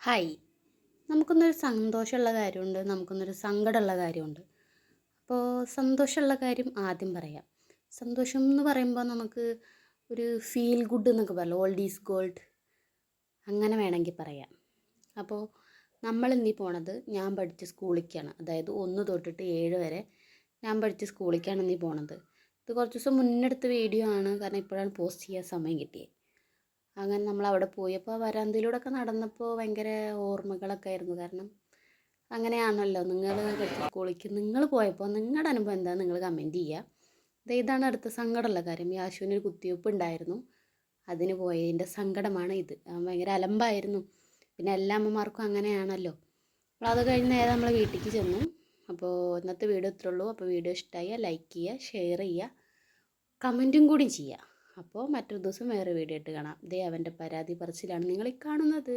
Hi. നമുക്കൊന്നൊരു സന്തോഷമുള്ള കാര്യമുണ്ട്, നമുക്കൊന്നൊരു സങ്കടമുള്ള കാര്യമുണ്ട്. അപ്പോൾ സന്തോഷമുള്ള കാര്യം ആദ്യം പറയാം. സന്തോഷം എന്ന് പറയുമ്പോൾ നമുക്ക് ഒരു ഫീൽ ഗുഡ് എന്നൊക്കെ പറയില്ലേ, ഓൾഡ് ഈസ് ഗോൾഡ്, അങ്ങനെ വേണമെങ്കിൽ പറയാം. അപ്പോൾ നമ്മളിന്നീ പോണത് ഞാൻ പഠിച്ച സ്കൂളിലേക്കാണ്. അതായത് 1 തൊട്ടിട്ട് 7 വരെ ഞാൻ പഠിച്ച സ്കൂളിലേക്കാണ് ഇന്നീ പോണത്. ഇത് കുറച്ച് ദിവസം മുന്നെടുത്ത വീഡിയോ ആണ്, കാരണം ഇപ്പോഴാണ് പോസ്റ്റ് ചെയ്യാൻ സമയം കിട്ടിയത്. അങ്ങനെ നമ്മളവിടെ പോയി. അപ്പോൾ വരാന്തയിലൂടെയൊക്കെ നടന്നപ്പോൾ ഭയങ്കര ഓർമ്മകളൊക്കെ ആയിരുന്നു. കാരണം അങ്ങനെയാണല്ലോ, നിങ്ങൾ പഠിച്ച സ്കൂളിലേക്ക് നിങ്ങൾ പോയപ്പോൾ നിങ്ങളുടെ അനുഭവം എന്താണെന്ന് നിങ്ങൾ കമൻറ്റ് ചെയ്യുക. ഇതാണ് അടുത്ത സങ്കടമുള്ള കാര്യം. യാശുവിനൊരു കുത്തിവെപ്പ് ഉണ്ടായിരുന്നു, അതിന് പോയതിൻ്റെ സങ്കടമാണ് ഇത്. ഭയങ്കര അലമ്പായിരുന്നു. പിന്നെ എല്ലാ അമ്മമാർക്കും അങ്ങനെയാണല്ലോ. അപ്പോൾ അത് കഴിഞ്ഞ് നേരെ നമ്മൾ വീട്ടിലേക്ക് ചെന്നു. അപ്പോൾ ഇന്നത്തെ വീഡിയോ ഇത്രേ ഉള്ളൂ. അപ്പോൾ വീഡിയോ ഇഷ്ടമായാൽ ലൈക്ക് ചെയ്യുക, ഷെയർ ചെയ്യുക, കമൻറ്റും കൂടി ചെയ്യുക. അപ്പോൾ മറ്റൊരു ദിവസം വേറെ വീഡിയോ ഇട്ട് കാണാം. ദേ അവൻ്റെ പരാതി പറച്ചിലാണ് നിങ്ങളീ കാണുന്നത്.